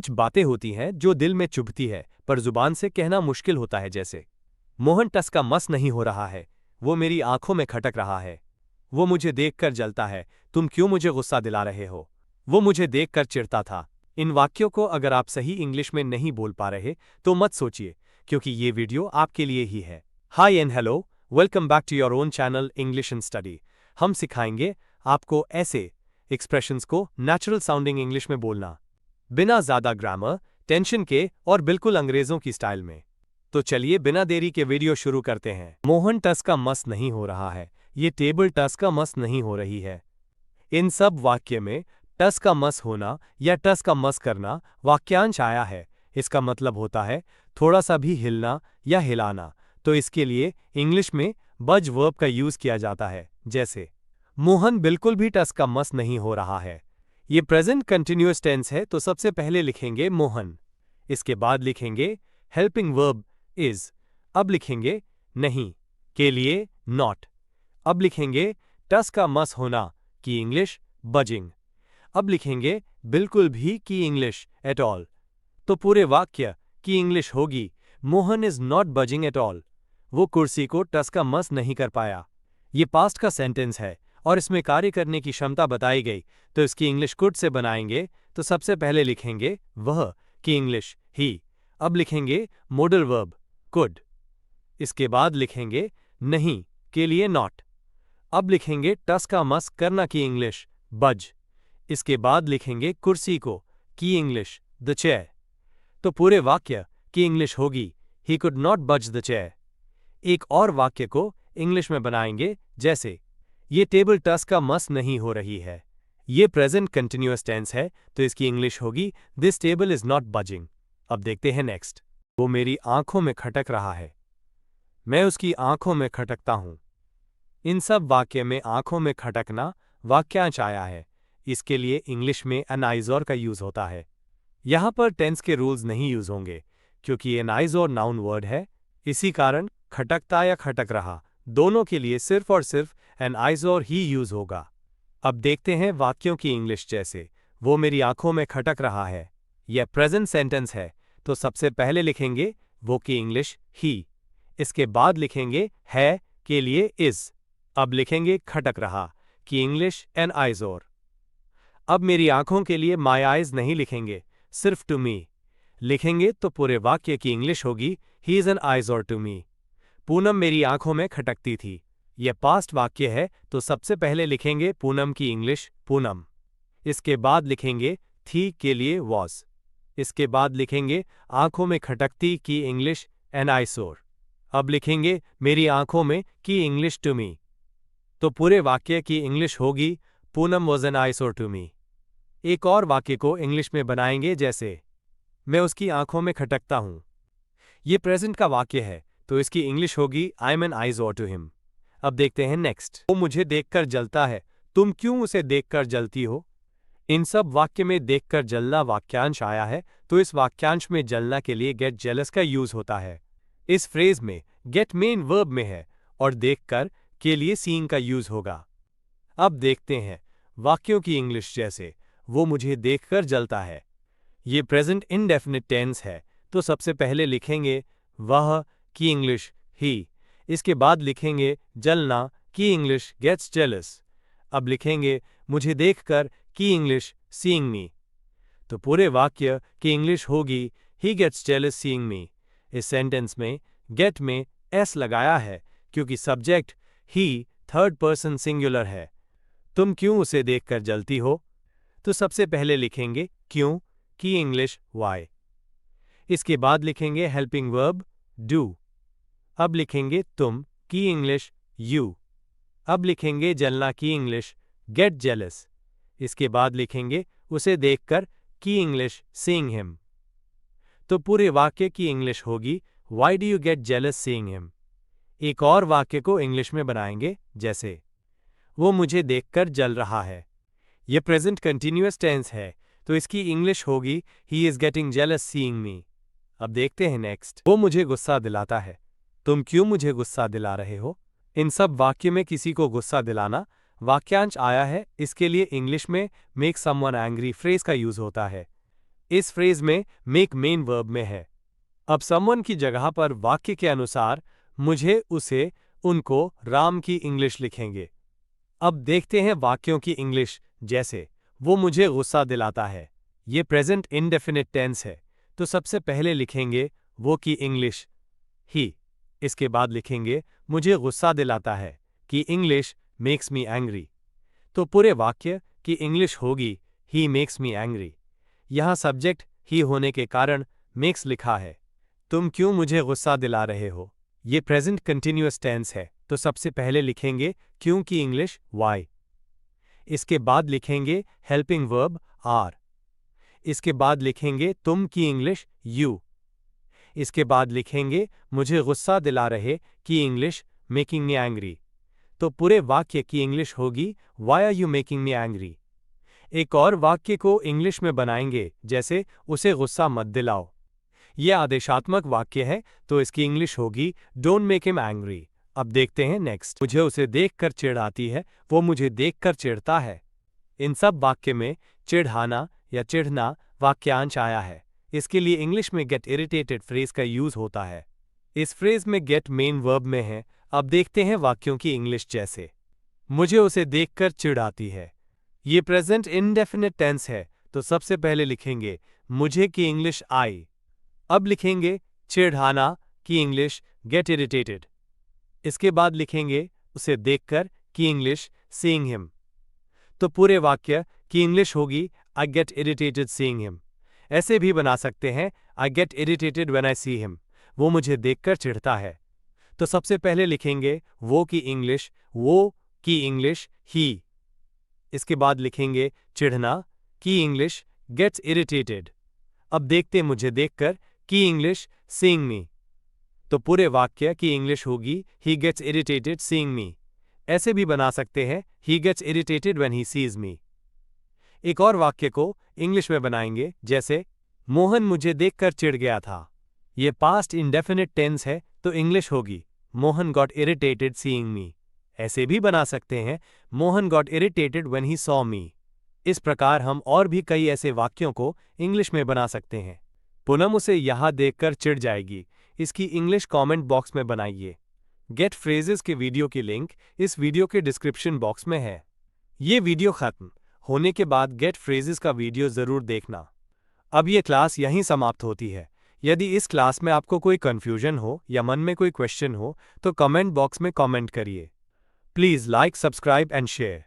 कुछ बातें होती हैं जो दिल में चुभती है पर जुबान से कहना मुश्किल होता है, जैसे मोहन टस का मस नहीं हो रहा है, वो मेरी आंखों में खटक रहा है, वो मुझे देखकर जलता है, तुम क्यों मुझे गुस्सा दिला रहे हो, वो मुझे देखकर चिढ़ता था। इन वाक्यों को अगर आप सही इंग्लिश में नहीं बोल पा रहे तो मत सोचिए, क्योंकि ये वीडियो आपके लिए ही है। Hi and hello, welcome back to your own channel English and study. हम सिखाएंगे आपको ऐसे एक्सप्रेशंस को नेचुरल साउंडिंग इंग्लिश में बोलना, बिना ज्यादा ग्रामर, टेंशन के और बिल्कुल अंग्रेजों की स्टाइल में। तो चलिए बिना देरी के वीडियो शुरू करते हैं। मोहन टस का मस नहीं हो रहा है, ये टेबल टस का मस नहीं हो रही है। इन सब वाक्य में टस का मस होना या टस का मस करना वाक्यांश आया है। इसका मतलब होता है थोड़ा सा भी हिलना या हिलाना। तो इसके लिए इंग्लिश में बज वर्ब का यूज किया जाता है, जैसे मोहन बिल्कुल भी टस का मस नहीं हो रहा है। ये प्रेजेंट कंटिन्यूअस टेंस है, तो सबसे पहले लिखेंगे मोहन, इसके बाद लिखेंगे हेल्पिंग वर्ब इज, अब लिखेंगे नहीं के लिए नॉट, अब लिखेंगे टस का मस होना की इंग्लिश बजिंग, अब लिखेंगे बिल्कुल भी की इंग्लिश एट ऑल। तो पूरे वाक्य की इंग्लिश होगी Mohan is not buzzing at all, वो कुर्सी को टस का मस नहीं कर पाया। ये पास्ट का सेंटेंस है और इसमें कार्य करने की क्षमता बताई गई, तो इसकी इंग्लिश कुड से बनाएंगे। तो सबसे पहले लिखेंगे वह की इंग्लिश ही, अब लिखेंगे मोडल वर्ब कुड, इसके बाद लिखेंगे नहीं के लिए नॉट, अब लिखेंगे टस का मस करना की इंग्लिश बज, इसके बाद लिखेंगे कुर्सी को की इंग्लिश द चेयर। तो पूरे वाक्य की इंग्लिश होगी ही कुड नॉट बज द चेयर। एक और वाक्य को इंग्लिश में बनाएंगे, जैसे ये टेबल टस का मस नहीं हो रही है। ये प्रेजेंट कंटिन्यूअस टेंस है, तो इसकी इंग्लिश होगी this table is not buzzing. अब देखते हैं नेक्स्ट। वो मेरी आंखों में खटक रहा है, मैं उसकी आंखों में खटकता हूं। इन सब वाक्य में आंखों में खटकना वाक्यांश आया है। इसके लिए इंग्लिश में एनाइजोर का यूज होता है। यहां पर टेंस के रूल्स नहीं यूज होंगे, क्योंकि एनाइजोर नाउन वर्ड है। इसी कारण खटकता या खटक रहा दोनों के लिए सिर्फ और सिर्फ एनाइजोर ही यूज होगा। अब देखते हैं वाक्यों की इंग्लिश, जैसे वो मेरी आंखों में खटक रहा है। यह प्रेजेंट सेंटेंस है, तो सबसे पहले लिखेंगे वो की इंग्लिश ही, इसके बाद लिखेंगे है के लिए इज, अब लिखेंगे खटक रहा की इंग्लिश एनाइजोर। अब मेरी आंखों के लिए माई आइज नहीं लिखेंगे, सिर्फ टू मी लिखेंगे, तो पूरे वाक्य की इंग्लिश होगी he is an eyesore to me. Poonam मेरी आंखों में खटकती थी। यह पास्ट वाक्य है, तो सबसे पहले लिखेंगे पूनम की इंग्लिश पूनम, इसके बाद लिखेंगे थी के लिए वॉज, इसके बाद लिखेंगे आंखों में खटकती की इंग्लिश एन आइसोर, अब लिखेंगे मेरी आंखों में की इंग्लिश टू मी। तो पूरे वाक्य की इंग्लिश होगी Poonam was an eyesore to me. एक और वाक्य को इंग्लिश में बनाएंगे, जैसे मैं उसकी आंखों में खटकता हूं। यह प्रेजेंट का वाक्य है, तो इसकी इंग्लिश होगी I am an eyesore to him. अब देखते हैं नेक्स्ट। वो मुझे देखकर जलता है, तुम क्यों उसे देखकर जलती हो। इन सब वाक्य में देखकर जलना वाक्यांश आया है, तो इस वाक्यांश में जलना के लिए गेट जेलस का यूज होता है। इस फ्रेज में गेट मेन वर्ब में है और देखकर के लिए सीइंग का यूज होगा। अब देखते हैं वाक्यों की इंग्लिश, जैसे वो मुझे देखकर जलता है। ये प्रेजेंट इंडेफिनिट टेंस है, तो सबसे पहले लिखेंगे वह की इंग्लिश ही, इसके बाद लिखेंगे जलना की इंग्लिश गेट्स जेलस, अब लिखेंगे मुझे देखकर की इंग्लिश सीइंग मी। तो पूरे वाक्य की इंग्लिश होगी he gets jealous seeing me. इस सेंटेंस में गेट में एस लगाया है, क्योंकि सब्जेक्ट ही थर्ड पर्सन सिंगुलर है। तुम क्यों उसे देखकर जलती हो, तो सबसे पहले लिखेंगे क्यों की इंग्लिश वाई, इसके बाद लिखेंगे हेल्पिंग वर्ब डू, अब लिखेंगे तुम की इंग्लिश यू, अब लिखेंगे जलना की इंग्लिश गेट जेलस, इसके बाद लिखेंगे उसे देखकर की इंग्लिश सीइंग हिम। तो पूरे वाक्य की इंग्लिश होगी why do you get jealous seeing him. एक और वाक्य को इंग्लिश में बनाएंगे, जैसे वो मुझे देखकर जल रहा है। यह प्रेजेंट कंटिन्यूअस टेंस है, तो इसकी इंग्लिश होगी he is getting jealous seeing मी। अब देखते हैं नेक्स्ट। वो मुझे गुस्सा दिलाता है, तुम क्यों मुझे गुस्सा दिला रहे हो। इन सब वाक्य में किसी को गुस्सा दिलाना वाक्यांश आया है। इसके लिए इंग्लिश में मेक समवन एंग्री फ्रेज का यूज होता है। इस फ्रेज में मेक मेन वर्ब में है। अब समवन की जगह पर वाक्य के अनुसार मुझे, उसे, उनको, राम की इंग्लिश लिखेंगे। अब देखते हैं वाक्यों की इंग्लिश। जैसे वो मुझे गुस्सा दिलाता है, ये प्रेजेंट इंडेफिनिट टेंस है, तो सबसे पहले लिखेंगे वो की इंग्लिश ही। इसके बाद लिखेंगे मुझे गुस्सा दिलाता है की इंग्लिश मेक्स मी एंग्री। तो पूरे वाक्य की इंग्लिश होगी ही मेक्स मी एंग्री। यहां सब्जेक्ट ही होने के कारण मेक्स लिखा है। तुम क्यों मुझे गुस्सा दिला रहे हो, ये प्रेजेंट कंटिन्यूअस टेंस है, तो सबसे पहले लिखेंगे क्यों की इंग्लिश वाई। इसके बाद लिखेंगे हेल्पिंग वर्ब आर। इसके बाद लिखेंगे तुम की इंग्लिश यू। इसके बाद लिखेंगे मुझे गुस्सा दिला रहे की इंग्लिश मेकिंग मी एंग्री। तो पूरे वाक्य की इंग्लिश होगी why are you making me angry. एक और वाक्य को इंग्लिश में बनाएंगे, जैसे उसे गुस्सा मत दिलाओ। यह आदेशात्मक वाक्य है, तो इसकी इंग्लिश होगी डोंट मेक हिम एंग्री। अब देखते हैं नेक्स्ट। मुझे उसे देखकर चिढ़ आती है, वो मुझे देखकर चिढ़ता है। इन सब वाक्य में चिढ़ाना या चिढ़ना वाक्यांश आया है। इसके लिए इंग्लिश में गेट इरिटेटेड फ्रेज का यूज होता है। इस फ्रेज में गेट मेन वर्ब में है। अब देखते हैं वाक्यों की इंग्लिश। जैसे मुझे उसे देखकर चिढ़ आती है, ये प्रेजेंट इंडेफिनिट टेंस है, तो सबसे पहले लिखेंगे मुझे की इंग्लिश आई। अब लिखेंगे चिढ़ाना की इंग्लिश गेट इरिटेटेड। इसके बाद लिखेंगे उसे देखकर की इंग्लिश सीइंग हिम। तो पूरे वाक्य की इंग्लिश होगी I get irritated seeing him. ऐसे भी बना सकते हैं I get irritated when I see him, वो मुझे देखकर चिढ़ता है। तो सबसे पहले लिखेंगे वो की इंग्लिश वो की इंग्लिश ही। इसके बाद लिखेंगे चिढ़ना की इंग्लिश गेट्स इरिटेटेड। अब देखते मुझे देखकर की इंग्लिश सीइंग मी। तो पूरे वाक्य की इंग्लिश होगी he gets irritated seeing me. ऐसे भी बना सकते हैं he gets irritated when he sees me. एक और वाक्य को इंग्लिश में बनाएंगे, जैसे मोहन मुझे देखकर चिढ़ गया था। ये पास्ट इंडेफिनिट टेंस है, तो इंग्लिश होगी Mohan got irritated seeing me. ऐसे भी बना सकते हैं Mohan got irritated when he saw me. इस प्रकार हम और भी कई ऐसे वाक्यों को इंग्लिश में बना सकते हैं। पूनम उसे यहां देखकर चिढ़ जाएगी, इसकी इंग्लिश कमेंट बॉक्स में बनाइए। गेट फ्रेजेस के वीडियो की लिंक इस वीडियो के डिस्क्रिप्शन बॉक्स में है। ये वीडियो खत्म होने के बाद गेट फ्रेजेस का वीडियो जरूर देखना। अब ये क्लास यहीं समाप्त होती है। यदि इस क्लास में आपको कोई कंफ्यूजन हो या मन में कोई क्वेश्चन हो तो कमेंट बॉक्स में कमेंट करिए। Please like, subscribe and share.